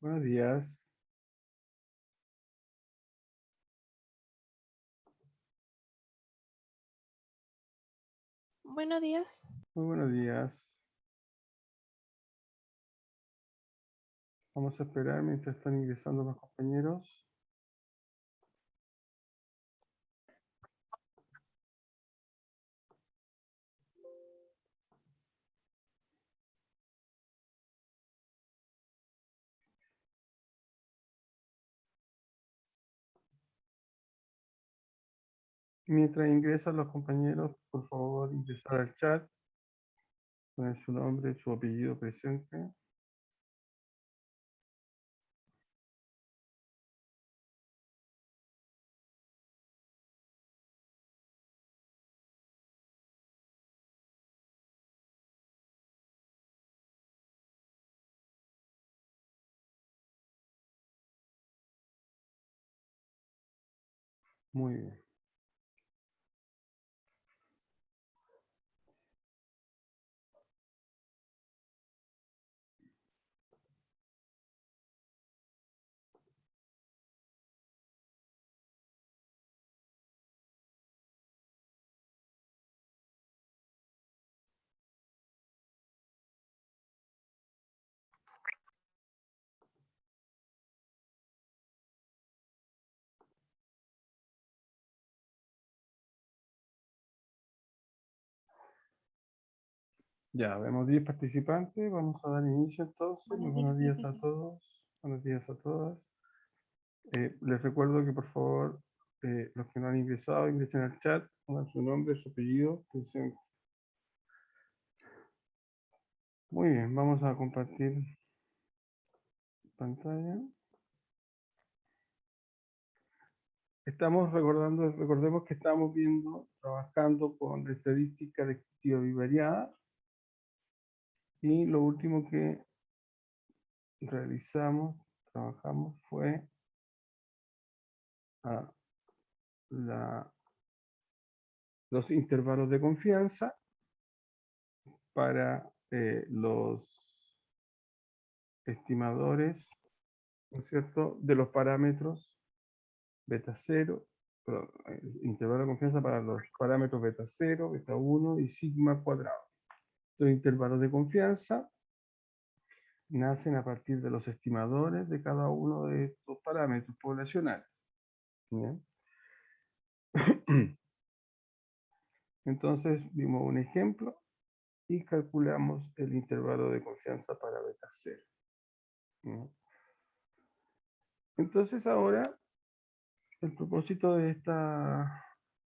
Buenos días. Buenos días. Muy buenos días. Vamos a esperar mientras están ingresando los compañeros. Mientras ingresan los compañeros, por favor, ingresar al chat. Poner su nombre, su apellido presente. Muy bien. Ya, vemos 10 participantes. Vamos a dar inicio entonces. Muy buenos días a todos. Buenos días a todas. Les recuerdo que por favor, los que no han ingresado, ingresen al chat, pongan su nombre, su apellido presente. Muy bien, vamos a compartir pantalla. Recordemos que estamos trabajando con la estadística descriptiva bivariada, y lo último que trabajamos fue los intervalos de confianza para los estimadores, ¿no es cierto?, de los parámetros beta 0, intervalo de confianza para los parámetros beta 0, beta 1 y sigma cuadrado. Los intervalos de confianza nacen a partir de los estimadores de cada uno de estos parámetros poblacionales. ¿Bien? Entonces vimos un ejemplo y calculamos el intervalo de confianza para beta 0. ¿Bien? Entonces ahora el propósito de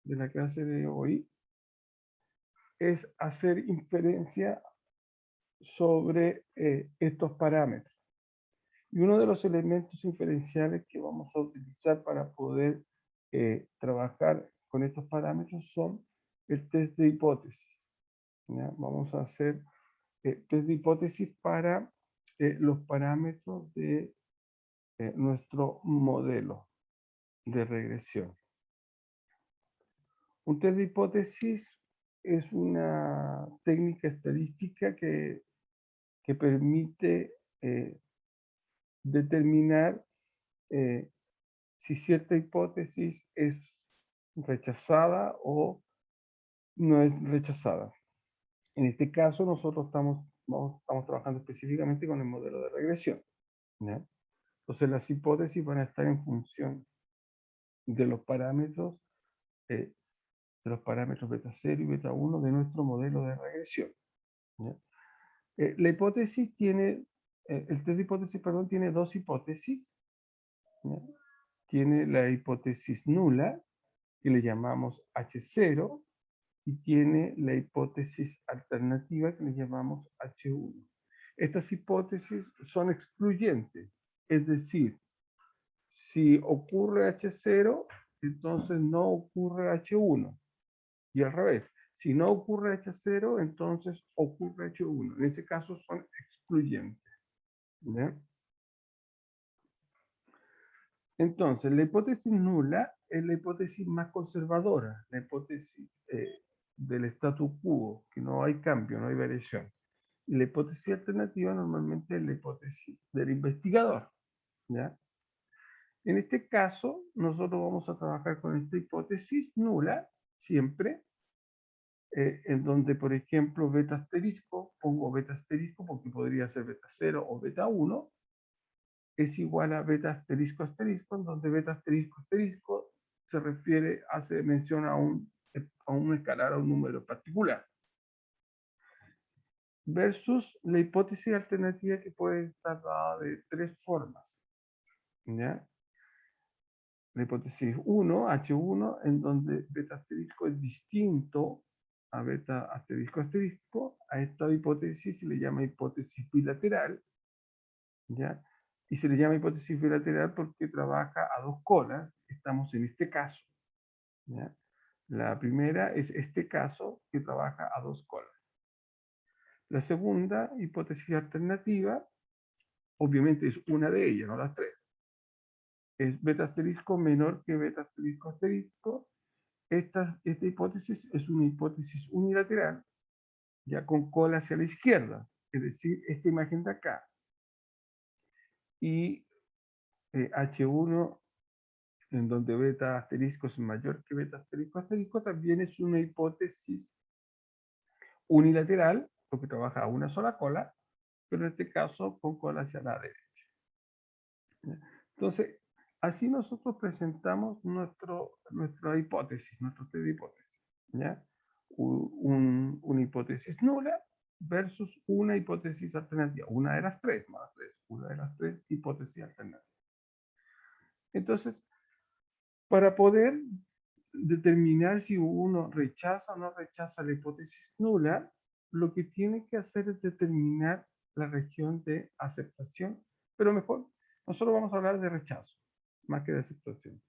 la clase de hoy es hacer inferencia sobre estos parámetros. Y uno de los elementos inferenciales que vamos a utilizar para poder trabajar con estos parámetros son el test de hipótesis. ¿Ya? Vamos a hacer test de hipótesis para los parámetros de nuestro modelo de regresión. Un test de hipótesis es una técnica estadística que permite determinar si cierta hipótesis es rechazada o no es rechazada. En este caso, nosotros estamos trabajando específicamente con el modelo de regresión, ¿ya? Entonces, las hipótesis van a estar en función de los parámetros beta 0 y beta 1 de nuestro modelo de regresión, ¿ya? La hipótesis tiene, el test de hipótesis, perdón, tiene dos hipótesis, ¿ya? Tiene la hipótesis nula, que le llamamos H0, y tiene la hipótesis alternativa, que le llamamos H1. Estas hipótesis son excluyentes, es decir, si ocurre H0, entonces no ocurre H1, y al revés, si no ocurre H0, entonces ocurre H1. En ese caso son excluyentes, ¿ya? Entonces, la hipótesis nula es la hipótesis más conservadora, la hipótesis del statu quo, que no hay cambio, no hay variación. Y la hipótesis alternativa normalmente es la hipótesis del investigador, ¿ya? En este caso, nosotros vamos a trabajar con esta hipótesis nula, siempre, en donde, por ejemplo, beta asterisco, pongo beta asterisco porque podría ser beta 0 o beta 1, es igual a beta asterisco asterisco, en donde beta asterisco asterisco se refiere, hace mención a un escalar, a un número particular. Versus la hipótesis alternativa que puede estar dada de tres formas, ¿ya? La hipótesis 1, H1, en donde beta asterisco es distinto a beta asterisco asterisco. A esta hipótesis se le llama hipótesis bilateral, ¿ya? Y se le llama hipótesis bilateral porque trabaja a dos colas. Estamos en este caso, ¿ya? La primera es este caso que trabaja a dos colas. La segunda hipótesis alternativa, obviamente es una de ellas, no las tres. Es beta asterisco menor que beta asterisco asterisco. Esta hipótesis es una hipótesis unilateral, ya con cola hacia la izquierda, es decir, esta imagen de acá. Y H1, en donde beta asterisco es mayor que beta asterisco asterisco, también es una hipótesis unilateral, porque trabaja a una sola cola, pero en este caso con cola hacia la derecha. Entonces, así nosotros presentamos nuestra hipótesis, nuestro test de hipótesis, ¿ya? Una hipótesis nula versus una hipótesis alternativa, una de las tres, no las tres, una de las tres hipótesis alternativas. Entonces, para poder determinar si uno rechaza o no rechaza la hipótesis nula, lo que tiene que hacer es determinar la región de aceptación, pero mejor, nosotros vamos a hablar de rechazo, más que de aceptación.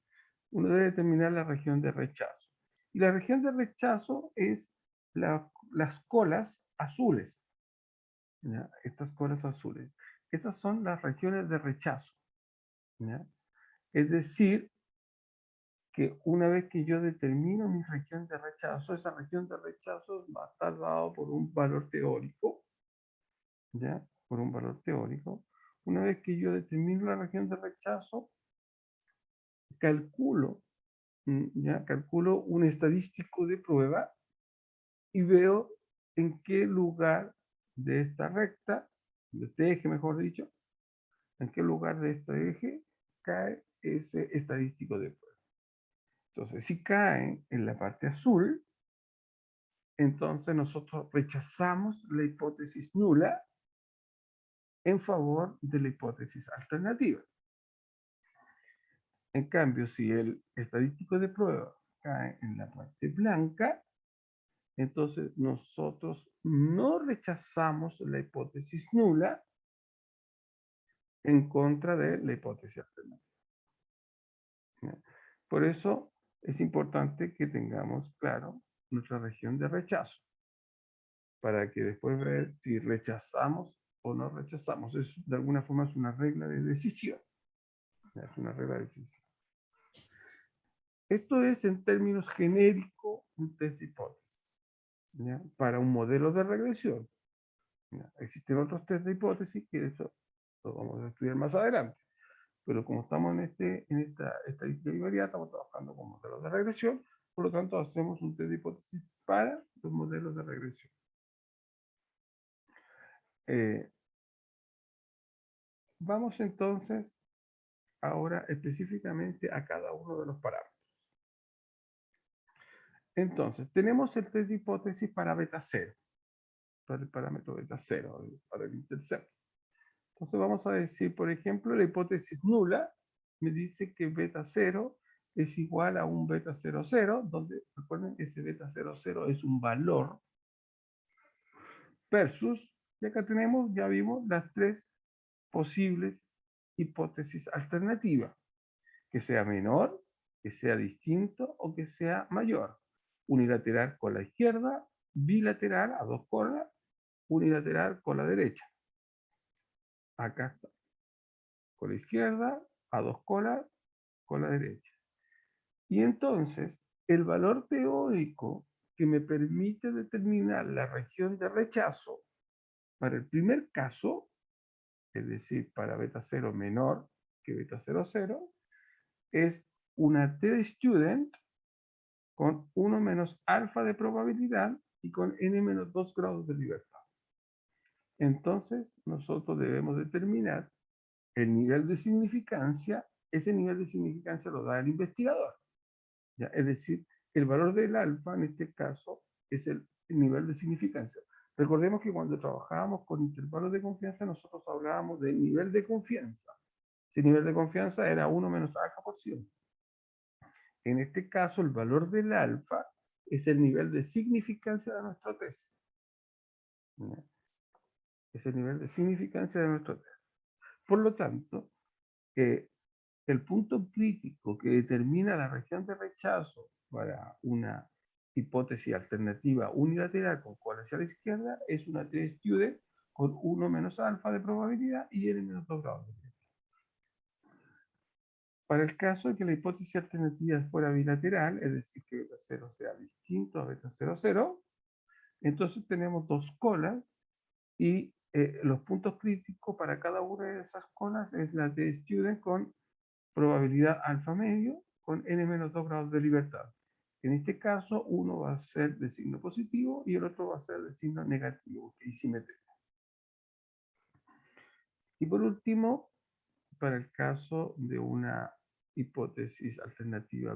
Uno debe determinar la región de rechazo. Y la región de rechazo es las colas azules, ¿ya? Estas colas azules. Esas son las regiones de rechazo, ¿ya? Es decir, que una vez que yo determino mi región de rechazo, esa región de rechazo va a estar dado por un valor teórico, ¿ya? Por un valor teórico. Una vez que yo determino la región de rechazo, calculo, ¿ya? Calculo un estadístico de prueba y veo en qué lugar de esta recta, de este eje mejor dicho, en qué lugar de este eje cae ese estadístico de prueba. Entonces, si cae en la parte azul, entonces nosotros rechazamos la hipótesis nula en favor de la hipótesis alternativa. En cambio, si el estadístico de prueba cae en la parte blanca, entonces nosotros no rechazamos la hipótesis nula en contra de la hipótesis alternativa. Por eso es importante que tengamos claro nuestra región de rechazo, para que después ver si rechazamos o no rechazamos. Es, de alguna forma es una regla de decisión. Es una regla de decisión. Esto es en términos genéricos un test de hipótesis, ¿ya? Para un modelo de regresión. ¿Ya? Existen otros test de hipótesis que eso lo vamos a estudiar más adelante. Pero como estamos en esta estadística bivariada, estamos trabajando con modelos de regresión, por lo tanto hacemos un test de hipótesis para los modelos de regresión. Vamos entonces ahora específicamente a cada uno de los parámetros. Entonces, tenemos el test de hipótesis para beta 0, para el parámetro beta 0, para el intercepto. Entonces vamos a decir, por ejemplo, la hipótesis nula me dice que beta 0 es igual a un beta 00, donde recuerden que ese beta 00 es un valor, versus, y acá tenemos, ya vimos, las tres posibles hipótesis alternativas, que sea menor, que sea distinto o que sea mayor. Unilateral con la izquierda, bilateral a dos colas, unilateral con la derecha. Acá está. Con la izquierda, a dos colas, con la derecha. Y entonces, el valor teórico que me permite determinar la región de rechazo para el primer caso, es decir, para beta 0 menor que beta 00, es una T de student con 1 menos alfa de probabilidad y con n menos 2 grados de libertad. Entonces, nosotros debemos determinar el nivel de significancia. Ese nivel de significancia lo da el investigador. ¿Ya? Es decir, el valor del alfa, en este caso, es el nivel de significancia. Recordemos que cuando trabajábamos con intervalos de confianza, nosotros hablábamos de nivel de confianza. Ese nivel de confianza era 1 menos alfa por 100. En este caso, el valor del alfa es el nivel de significancia de nuestro test. ¿Ya? Es el nivel de significancia de nuestro test. Por lo tanto, el punto crítico que determina la región de rechazo para una hipótesis alternativa unilateral con cola hacia la izquierda es una T-student con 1 menos alfa de probabilidad y n menos 2 grados de probabilidad. Para el caso de que la hipótesis alternativa fuera bilateral, es decir, que beta 0 sea distinto a beta 00, entonces tenemos dos colas y los puntos críticos para cada una de esas colas es la T-student con probabilidad alfa medio con n menos 2 grados de libertad. En este caso, uno va a ser de signo positivo y el otro va a ser de signo negativo, que es simetría. Y por último, para el caso de una hipótesis alternativa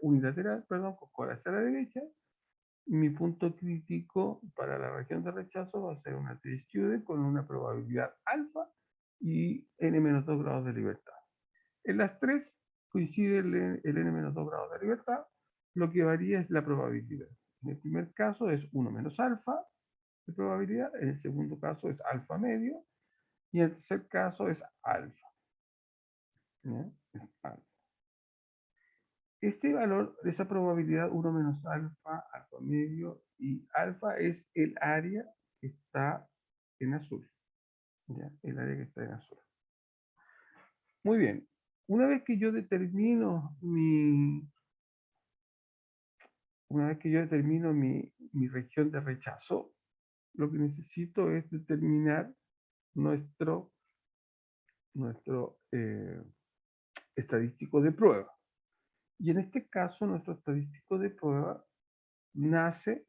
unilateral, con cola hacia la derecha, mi punto crítico para la región de rechazo va a ser una T-student con una probabilidad alfa y n menos 2 grados de libertad. En las tres coincide el n menos 2 grados de libertad, lo que varía es la probabilidad. En el primer caso es 1 menos alfa de probabilidad, en el segundo caso es alfa medio, y en el tercer caso es alfa. ¿Ya? Es alfa. Este valor de esa probabilidad 1 menos alfa, alfa medio y alfa es el área que está en azul. ¿Ya? El área que está en azul. Muy bien. Una vez que yo determino mi región de rechazo, lo que necesito es determinar nuestro estadístico de prueba. Y en este caso, nuestro estadístico de prueba nace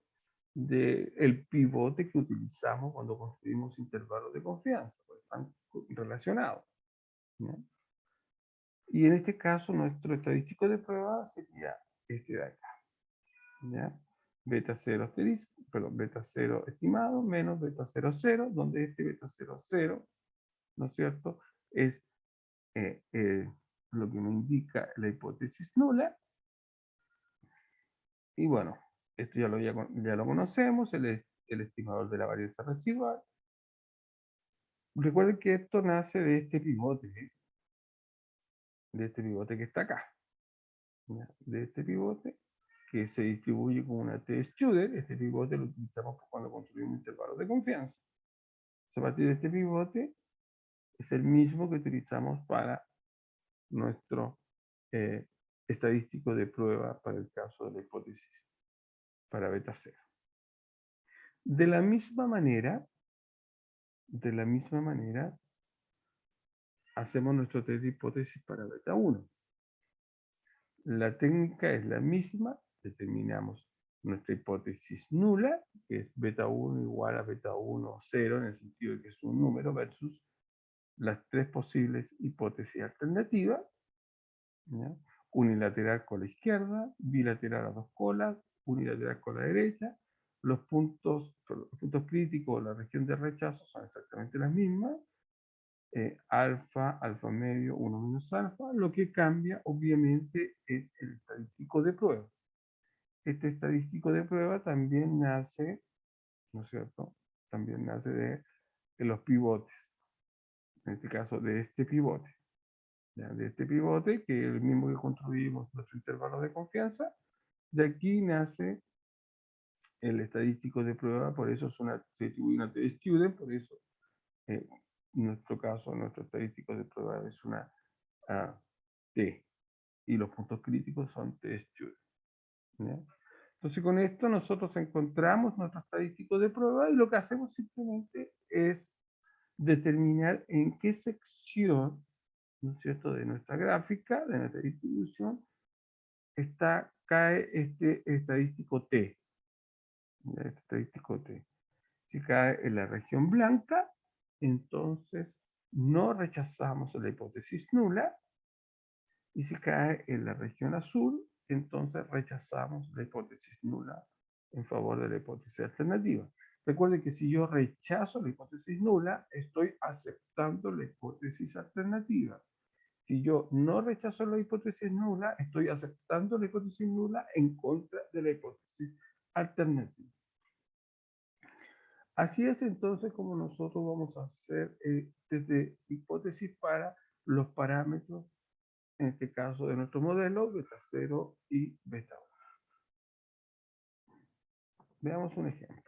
del pivote que utilizamos cuando construimos intervalos de confianza, pues están relacionados. ¿No? Y en este caso, nuestro estadístico de prueba sería este de acá. ¿Ya? Beta 0 beta 0 estimado menos beta 0, 0, donde este beta 0, 0, ¿no es cierto? Es lo que me indica la hipótesis nula. Y bueno, esto ya lo conocemos, el estimador de la varianza residual. Recuerden que esto nace de este pivote que está acá. ¿Ya? De este pivote que se distribuye con una T-student. Este pivote lo utilizamos cuando construimos intervalos de confianza. A partir de este pivote es el mismo que utilizamos para nuestro estadístico de prueba para el caso de la hipótesis para beta 0. De la misma manera, hacemos nuestro test de hipótesis para beta 1. La técnica es la misma, determinamos nuestra hipótesis nula, que es beta 1 igual a beta 1 0, en el sentido de que es un número, versus las tres posibles hipótesis alternativas. ¿Ya? Unilateral con la izquierda, bilateral a dos colas, unilateral con la derecha. Los puntos críticos de la región de rechazo son exactamente las mismas. Alfa, alfa medio, 1 menos alfa. Lo que cambia, obviamente, es el estadístico de prueba. Este estadístico de prueba también nace, ¿no es cierto? También nace de los pivotes. En este caso, de este pivote. ¿Ya? De este pivote, que es el mismo que construimos nuestro intervalo de confianza. De aquí nace el estadístico de prueba, por eso se atribuye una T-student, por eso en nuestro caso, nuestro estadístico de prueba es una T. Y los puntos críticos son T-student. Entonces con esto nosotros encontramos nuestro estadístico de prueba y lo que hacemos simplemente es determinar en qué sección ¿no es cierto?, de nuestra gráfica, de nuestra distribución, cae este estadístico T. Este estadístico T. Si cae en la región blanca, entonces no rechazamos la hipótesis nula. Y si cae en la región azul, entonces rechazamos la hipótesis nula en favor de la hipótesis alternativa. Recuerden que si yo rechazo la hipótesis nula, estoy aceptando la hipótesis alternativa. Si yo no rechazo la hipótesis nula, estoy aceptando la hipótesis nula en contra de la hipótesis alternativa. Así es entonces como nosotros vamos a hacer desde hipótesis para los parámetros, en este caso de nuestro modelo, beta 0 y beta 1. Veamos un ejemplo.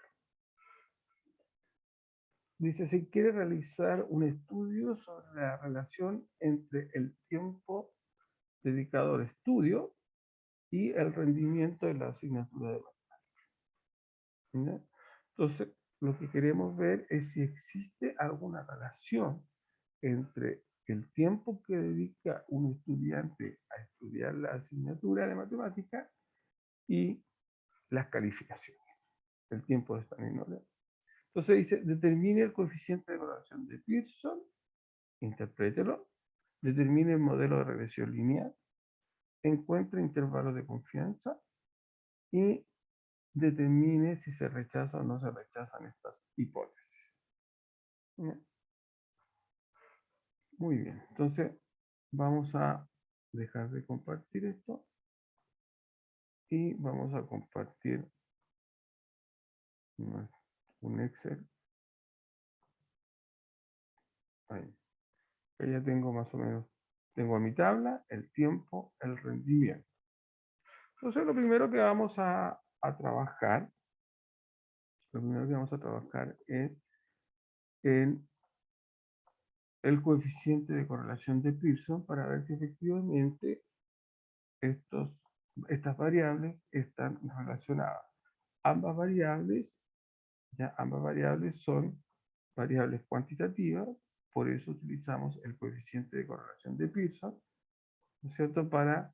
Dice, se quiere realizar un estudio sobre la relación entre el tiempo dedicado al estudio y el rendimiento de la asignatura de matemáticas. Entonces, lo que queremos ver es si existe alguna relación entre el tiempo que dedica un estudiante a estudiar la asignatura de matemáticas y las calificaciones. El tiempo de esta minoría. Entonces dice, determine el coeficiente de correlación de Pearson, interprételo, determine el modelo de regresión lineal, encuentre intervalos de confianza y determine si se rechaza o no se rechazan estas hipótesis. Muy bien, entonces vamos a dejar de compartir esto y vamos a compartir un Excel. Ahí. Ya tengo más o menos, tengo a mi tabla el tiempo, el rendimiento. Entonces lo primero que vamos a trabajar, es en el coeficiente de correlación de Pearson para ver si efectivamente estas variables están relacionadas. Ambas variables son variables cuantitativas, por eso utilizamos el coeficiente de correlación de Pearson, ¿no es cierto?, para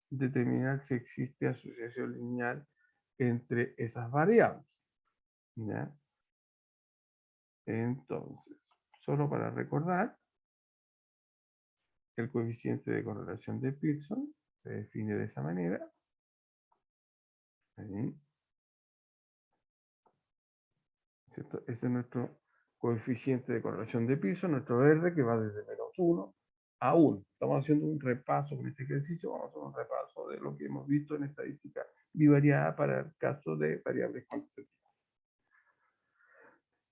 determinar si existe asociación lineal entre esas variables. ¿Ya? Entonces, solo para recordar, el coeficiente de correlación de Pearson se define de esa manera. Ahí. ¿Cierto? Ese es nuestro coeficiente de correlación de Pearson, nuestro R, que va desde -1 a 1. Estamos haciendo un repaso con este ejercicio, vamos a hacer un repaso de lo que hemos visto en estadística bivariada para el caso de variables cuantitativas.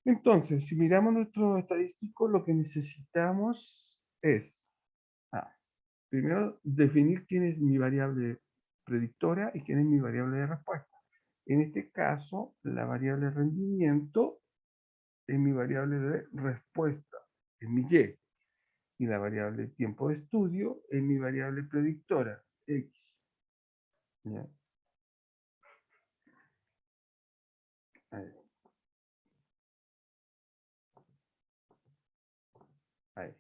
Entonces, si miramos nuestro estadístico, lo que necesitamos es, primero, definir quién es mi variable predictora y quién es mi variable de respuesta. En este caso, la variable rendimiento es mi variable de respuesta, es mi Y. Y la variable tiempo de estudio es mi variable predictora, X. ¿Ya? Ahí. Ahí.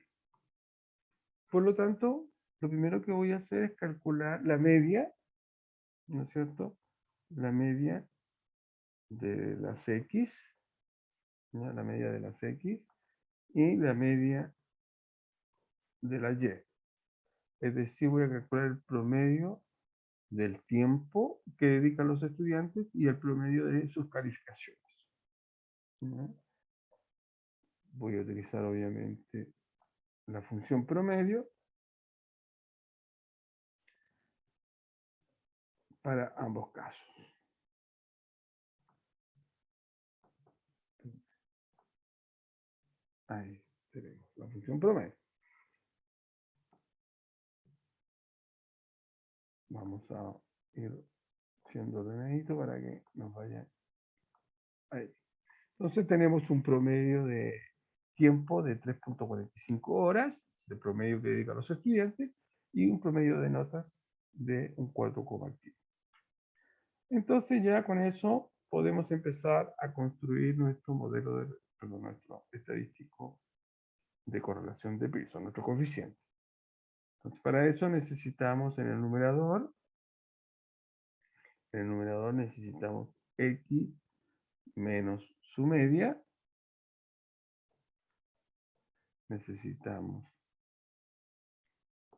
Por lo tanto, lo primero que voy a hacer es calcular la media, ¿no es cierto? La media de las X, ¿ya? La media de las X y la media de la Y. Es decir, voy a calcular el promedio del tiempo que dedican los estudiantes y el promedio de sus calificaciones. ¿Ya? Voy a utilizar obviamente la función promedio para ambos casos. Ahí tenemos la función promedio. Vamos a ir siendo ordenadito para que nos vaya ahí. Entonces tenemos un promedio de tiempo de 3.45 horas, el promedio que dedican los estudiantes, y un promedio de notas de un 4,15. Entonces ya con eso podemos empezar a construir nuestro modelo nuestro estadístico de correlación de Pearson, nuestro coeficiente. Entonces, para eso necesitamos en el numerador necesitamos x menos su media, necesitamos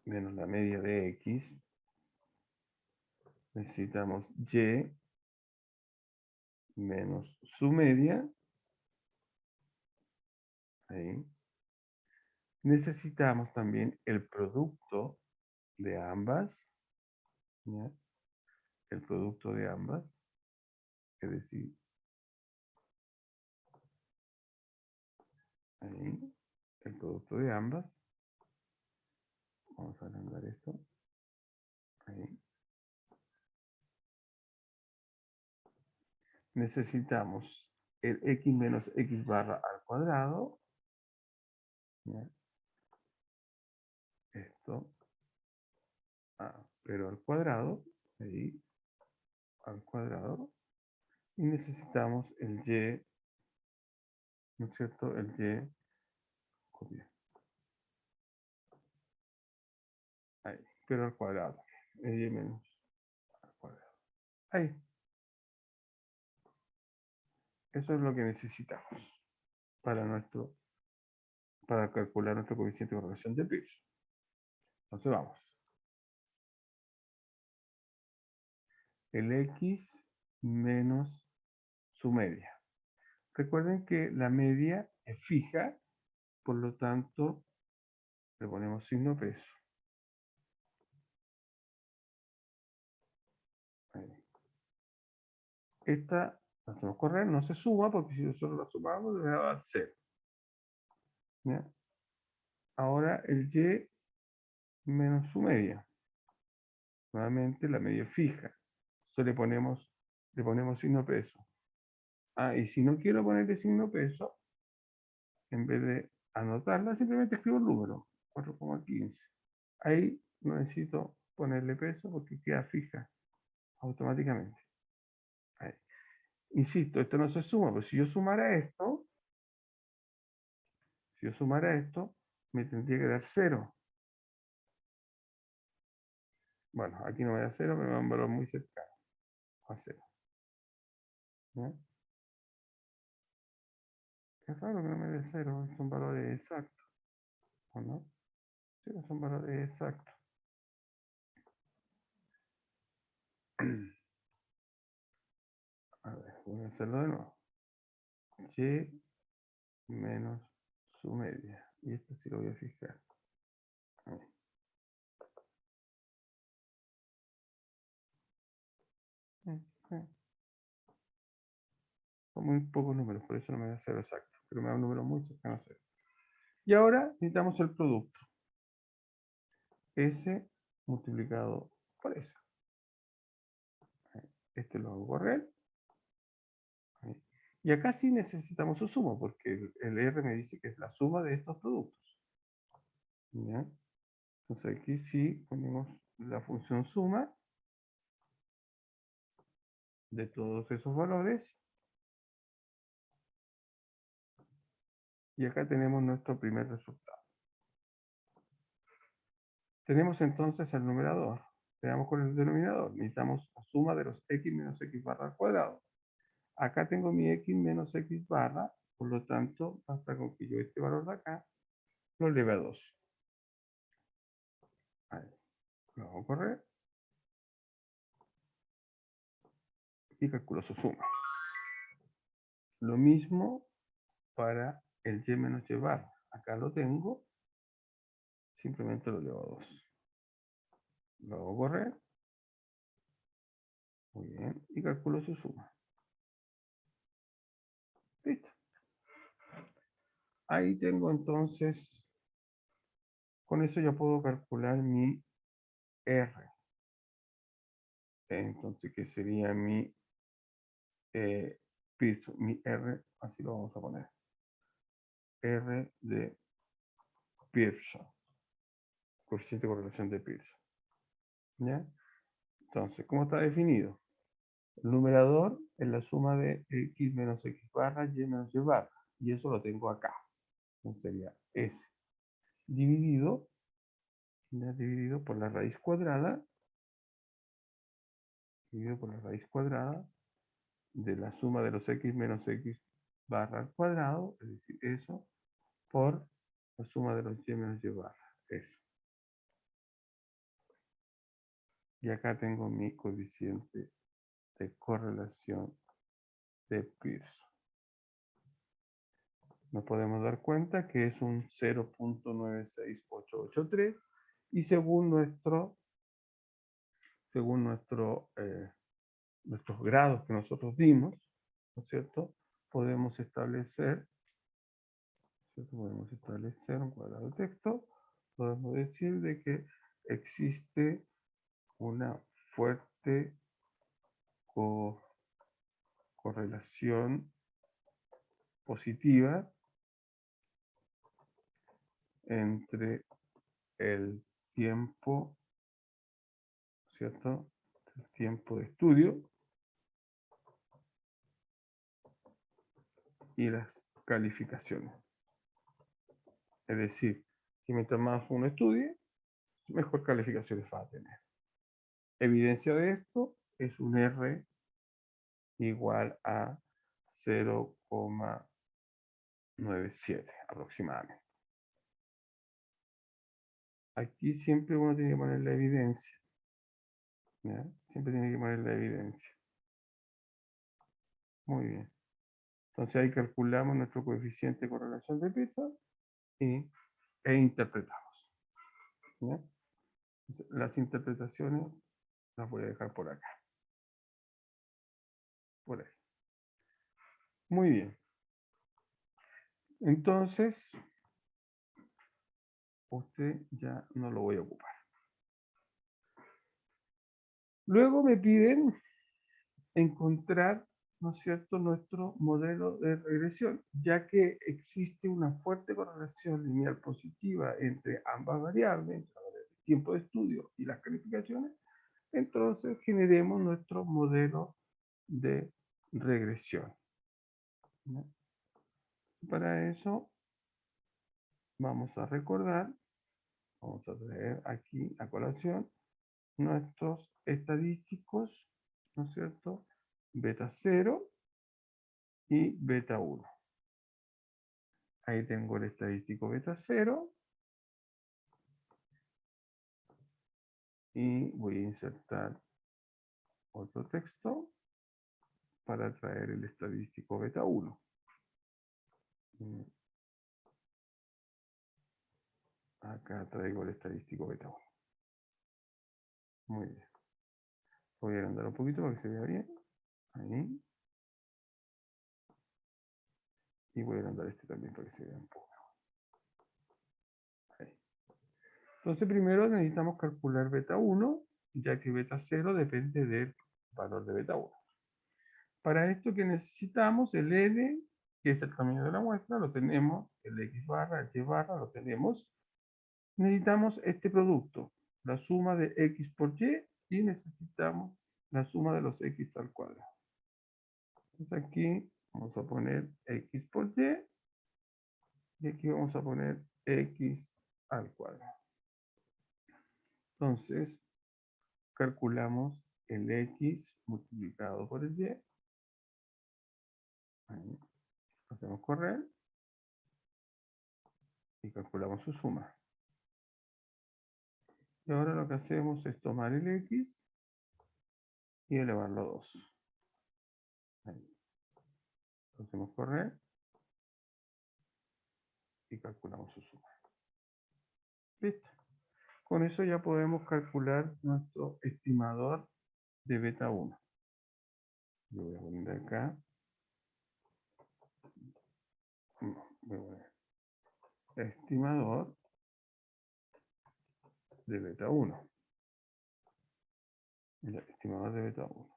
menos la media de x, necesitamos y menos su media, ahí. Necesitamos también el producto de ambas, ¿ya? El producto de ambas, es decir, ahí, el producto de ambas. Vamos a agrandar esto, ahí. Necesitamos el x menos x barra al cuadrado, ¿ya? Esto, pero al cuadrado, ahí, al cuadrado. Y necesitamos el y, ¿no es cierto? El y, copia, ahí, pero al cuadrado. El y menos al cuadrado. Ahí. Eso es lo que necesitamos para calcular nuestro coeficiente de correlación de Pearson. Entonces vamos. El x menos su media. Recuerden que la media es fija, por lo tanto le ponemos signo peso. Ahí. Esta la hacemos correr, no se suma, porque si nosotros la sumamos, le va a dar 0. ¿Ya? Ahora el y menos su media. Nuevamente la media es fija. Entonces le ponemos signo peso. Y si no quiero ponerle signo peso, en vez de anotarla, simplemente escribo el número, 4,15. Ahí no necesito ponerle peso porque queda fija automáticamente. Ahí. Insisto, esto no se suma, pero si yo sumara esto, me tendría que dar 0. Bueno, aquí no me da 0, pero me da un valor muy cercano a 0. ¿Ya? Es raro que no me dé 0, son valores exactos. ¿O no? Sí, son valores exactos. A ver, voy a hacerlo de nuevo. Y menos su media. Y esto sí lo voy a fijar. Ahí. Son muy pocos números, por eso no me da 0 exacto. Pero me da un número muy cercano a 0. Y ahora necesitamos el producto. S multiplicado por S. Este lo hago correr. Ahí. Y acá sí necesitamos su suma, porque el R me dice que es la suma de estos productos. ¿Ya? Entonces aquí sí ponemos la función suma de todos esos valores. Y acá tenemos nuestro primer resultado. Tenemos entonces el numerador. Veamos con el denominador. Necesitamos la suma de los x menos x barra al cuadrado. Acá tengo mi x menos x barra, por lo tanto, basta con que yo este valor de acá lo eleve a 2. Ahí. Lo hago correr. Y calculo su suma. Lo mismo para el y menos y barra. Acá lo tengo. Simplemente lo elevo a 2. Lo hago correr. Muy bien. Y calculo su suma. Listo. Ahí tengo entonces, con eso ya puedo calcular mi R. Entonces, ¿qué sería mi Pearson? Mi R, así lo vamos a poner. R de Pearson. Coeficiente de correlación de Pearson. ¿Ya? Entonces, ¿cómo está definido? El numerador es la suma de x menos x barra, y menos y barra. Y eso lo tengo acá. Entonces sería S dividido ya dividido por la raíz cuadrada, de la suma de los x menos x barra al cuadrado, es decir, eso, por la suma de los y menos y barra, eso. Y acá tengo mi coeficiente de correlación de Pearson. Nos podemos dar cuenta que es un 0.96883 y según nuestros grados que nosotros dimos, ¿no es cierto? Podemos establecer un cuadrado de texto, podemos decir de que existe una fuerte correlación positiva entre el tiempo, ¿cierto? El tiempo de estudio y las calificaciones. Es decir, que mientras más uno estudie, mejor calificaciones va a tener. Evidencia de esto es un R igual a 0,97 aproximadamente. Aquí siempre uno tiene que poner la evidencia. ¿Ya? Siempre tiene que poner la evidencia. Muy bien. Entonces ahí calculamos nuestro coeficiente de correlación de Pearson e interpretamos. ¿Ya? Las interpretaciones las voy a dejar por acá. Por ahí. Muy bien. Entonces, usted ya no lo voy a ocupar. Luego me piden encontrar, ¿no es cierto?, nuestro modelo de regresión, ya que existe una fuerte correlación lineal positiva entre ambas variables, el tiempo de estudio y las calificaciones. Entonces generemos nuestro modelo de regresión. ¿No? Para eso vamos a recordar, vamos a traer aquí a colación nuestros estadísticos, ¿no es cierto? Beta 0 y beta 1. Ahí tengo el estadístico beta 0 y voy a insertar otro texto para traer el estadístico beta 1. Acá traigo el estadístico beta 1. Muy bien. Voy a agrandar un poquito para que se vea bien. Ahí. Y voy a agrandar este también para que se vea un poco. Ahí. Entonces primero necesitamos calcular beta 1, ya que beta 0 depende del valor de beta 1. Para esto que necesitamos, el n, que es el tamaño de la muestra, lo tenemos, el x barra, el y barra, lo tenemos. Necesitamos este producto, la suma de x por y necesitamos la suma de los x al cuadrado. Entonces aquí vamos a poner x por y aquí vamos a poner x al cuadrado. Entonces, calculamos el x multiplicado por el y. Ahí, hacemos correr y calculamos su suma. Y ahora lo que hacemos es tomar el x y elevarlo a 2. Ahí. Hacemos correr y calculamos su suma. Listo. Con eso ya podemos calcular nuestro estimador de beta 1. Yo voy a poner acá. Voy a poner estimador de beta 1. El estimador de beta 1.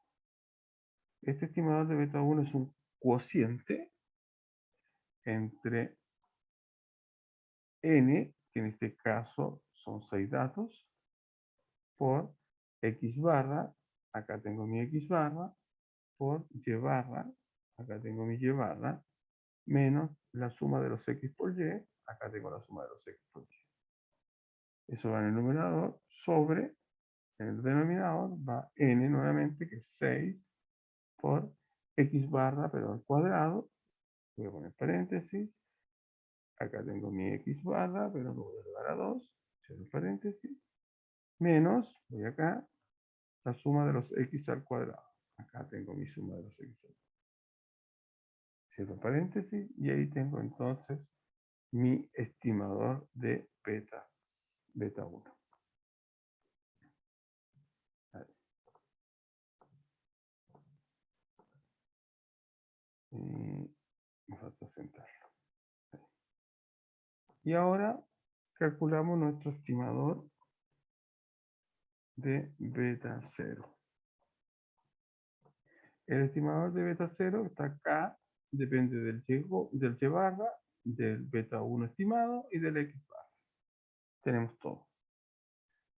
Este estimador de beta 1 es un cociente entre n, que en este caso son 6 datos, por x barra, acá tengo mi x barra, por y barra, acá tengo mi y barra, menos la suma de los x por y, acá tengo la suma de los x por y. Eso va en el numerador sobre, en el denominador va n nuevamente, que es 6 por x barra, pero al cuadrado. Voy a poner paréntesis. Acá tengo mi x barra, pero lo voy a elevar a 2, cierro paréntesis, menos, voy acá, la suma de los x al cuadrado. Acá tengo mi suma de los x al cuadrado. Cierro paréntesis, y ahí tengo entonces mi estimador de beta 1. Ahí. Y me falta sentarlo. Ahí. Y ahora calculamos nuestro estimador de beta 0. El estimador de beta 0 está acá, depende del y barra, del beta 1 estimado y del x barra. Tenemos todo.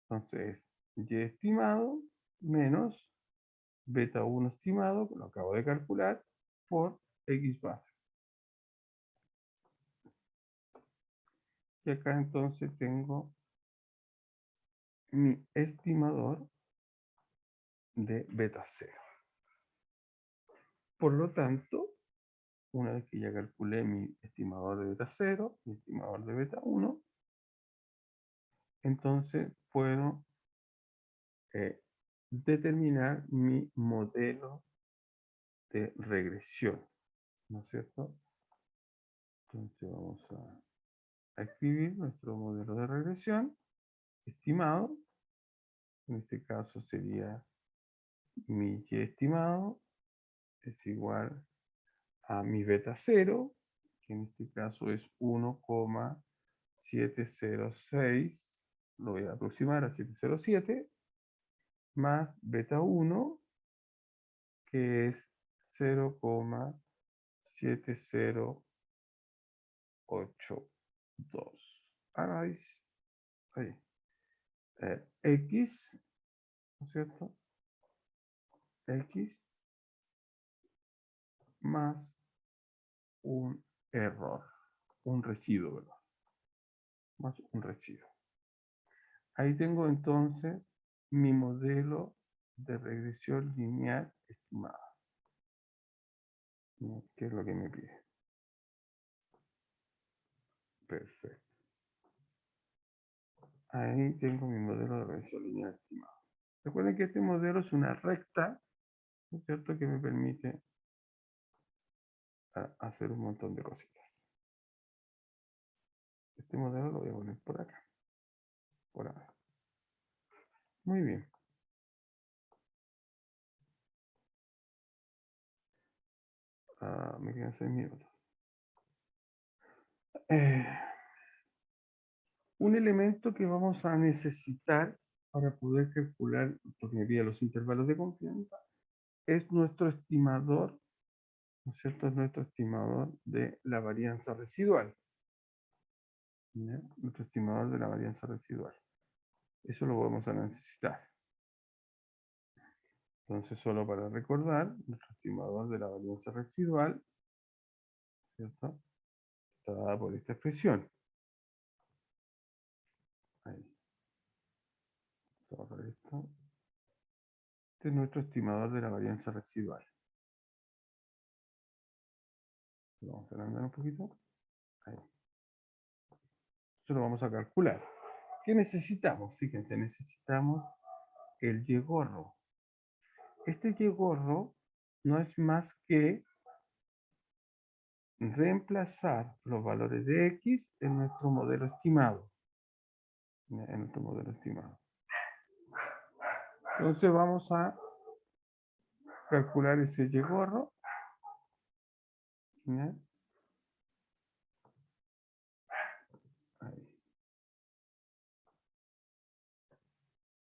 Entonces, y estimado menos beta 1 estimado, que lo acabo de calcular, por x barra. Y acá entonces tengo mi estimador de beta 0. Por lo tanto, una vez que ya calculé mi estimador de beta 0, mi estimador de beta 1, entonces puedo determinar mi modelo de regresión, ¿no es cierto? Entonces vamos a escribir nuestro modelo de regresión estimado. En este caso sería mi y estimado es igual a mi beta 0, que en este caso es 1,706, lo voy a aproximar a 707, más beta 1, que es 0,7082. Ahí, ahí. X, ¿no es cierto? X más un error, un residuo, ¿verdad? Más un residuo. Ahí tengo entonces mi modelo de regresión lineal estimada. ¿Qué es lo que me pide? Perfecto. Ahí tengo mi modelo de regresión lineal estimada. Recuerden que este modelo es una recta, ¿no es cierto?, que me permite hacer un montón de cositas. Este modelo lo voy a poner por acá, por ahora. Muy bien. Me quedan 6 minutos. Un elemento que vamos a necesitar para poder calcular, porque me pide los intervalos de confianza, es nuestro estimador, ¿no es cierto? Es nuestro estimador de la varianza residual. ¿Ya? Nuestro estimador de la varianza residual. Eso lo vamos a necesitar. Entonces, solo para recordar, nuestro estimador de la varianza residual, ¿cierto?, está dada por esta expresión. Ahí. Esto. Este es nuestro estimador de la varianza residual. Lo vamos a agrandar un poquito. Ahí. Eso lo vamos a calcular. ¿Qué necesitamos? Fíjense, necesitamos el Y-gorro. Este Y-gorro no es más que reemplazar los valores de X en nuestro modelo estimado. En nuestro modelo estimado. Entonces vamos a calcular ese Y-gorro. ¿Ya? Ahí.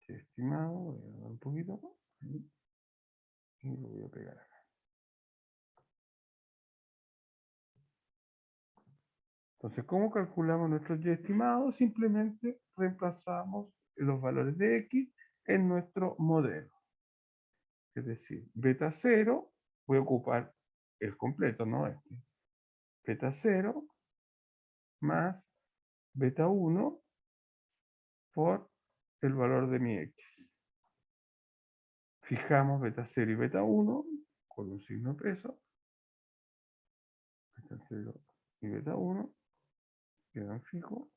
Estimado, voy a dar un poquito. Ahí. Y lo voy a pegar acá. Entonces, ¿cómo calculamos nuestro Y estimado? Simplemente reemplazamos los valores de X en nuestro modelo. Es decir, beta 0, voy a ocupar el completo, no este. Beta 0 más beta 1 por el valor de mi x. Fijamos beta 0 y beta 1 con un signo peso. Beta 0 y beta 1 quedan fijos.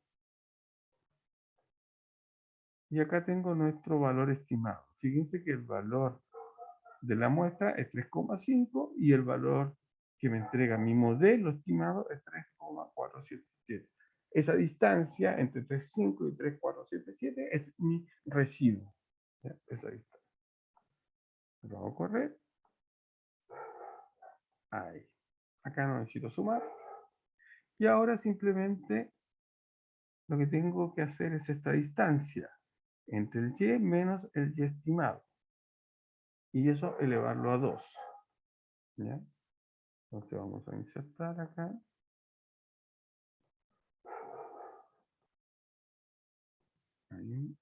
Y acá tengo nuestro valor estimado. Fíjense que el valor de la muestra es 3,5 y el valor que me entrega mi modelo estimado es 3,477. Esa distancia entre 3,5 y 3,477 es mi residuo. ¿Ya? Esa distancia. Lo hago correr. Ahí. Acá no necesito sumar. Y ahora simplemente lo que tengo que hacer es esta distancia entre el y menos el y estimado. Y eso elevarlo a 2. ¿Ya? Entonces vamos a insertar acá. Ahí.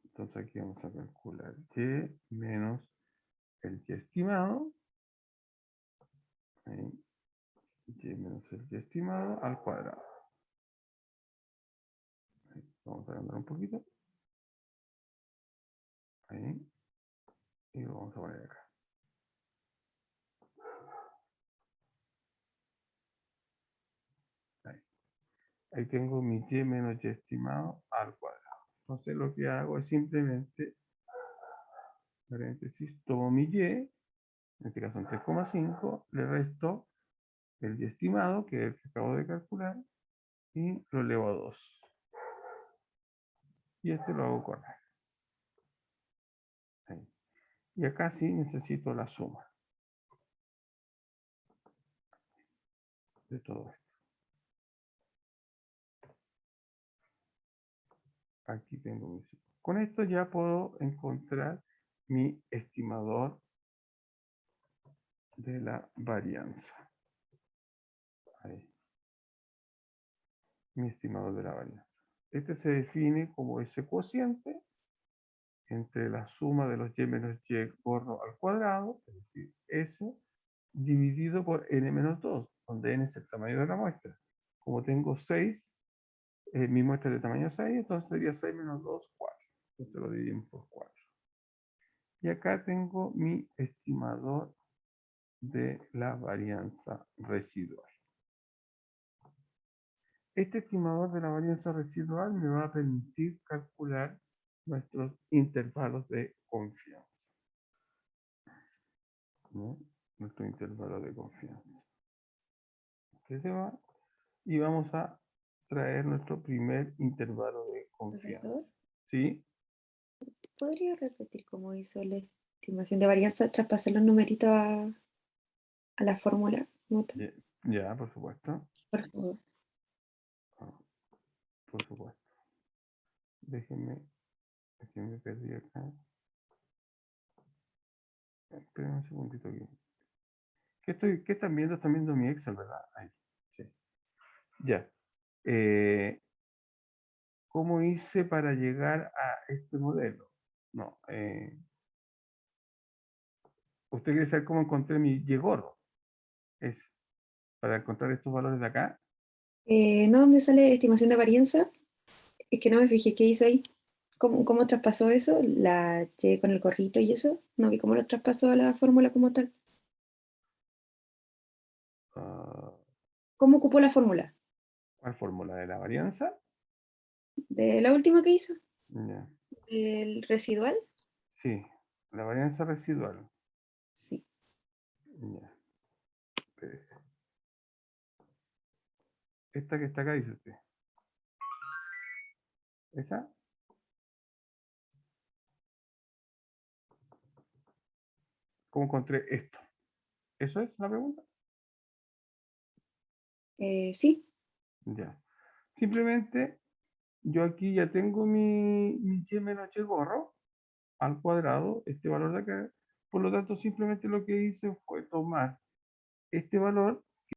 Entonces aquí vamos a calcular y menos el y estimado. Ahí. Y menos el y estimado al cuadrado. Ahí. Vamos a agrandar un poquito. Ahí. Y lo vamos a poner acá. Ahí. Ahí tengo mi y menos y estimado al cuadrado. Entonces lo que hago es simplemente, paréntesis, tomo mi y, en este caso en 3,5, le resto el y estimado, que es el que acabo de calcular, y lo elevo a 2. Y este lo hago correr. Ahí. Y acá sí necesito la suma de todo esto. Aquí tengo mi suma. Con esto ya puedo encontrar mi estimador de la varianza. Ahí. Mi estimador de la varianza. Este se define como ese cociente entre la suma de los y menos y gorro al cuadrado, es decir, S, dividido por n menos 2, donde n es el tamaño de la muestra. Como tengo 6, mi muestra es de tamaño 6, entonces sería 6 menos 2, 4. Entonces lo dividimos por 4. Y acá tengo mi estimador de la varianza residual. Este estimador de la varianza residual me va a permitir calcular nuestros intervalos de confianza. ¿No? Nuestro intervalo de confianza. Este se va y vamos a traer nuestro primer intervalo de confianza. Profesor, ¿Sí? ¿podría repetir cómo hizo la estimación de varianza, traspasar los numeritos a la fórmula? Nota, Ya, por supuesto. por favor. Ah, por supuesto. Déjenme, aquí me perdí acá. Esperen un segundito aquí. ¿Qué están viendo? Están viendo mi Excel, ¿verdad? Ahí. Sí. Ya. ¿Cómo hice para llegar a este modelo? No. ¿Usted quiere saber cómo encontré mi Y gordo? Es para encontrar estos valores de acá. ¿No? ¿Dónde sale estimación de varianza? Es que no me fijé qué hizo ahí. ¿Cómo traspasó eso? La Y con el gorrito y eso. No vi cómo lo traspasó a la fórmula como tal. Ah, ¿Cómo ocupó la fórmula? ¿cuál fórmula de la varianza? ¿De la última que hizo? Ya. ¿El residual? Sí, la varianza residual. Sí. Ya. Espérese. Esta que está acá, dice usted. ¿Esa? ¿Cómo encontré esto? ¿Eso es la pregunta? Sí. Ya. Simplemente yo aquí ya tengo mi y menos h gorro al cuadrado, este valor de acá. Por lo tanto, simplemente lo que hice fue tomar este valor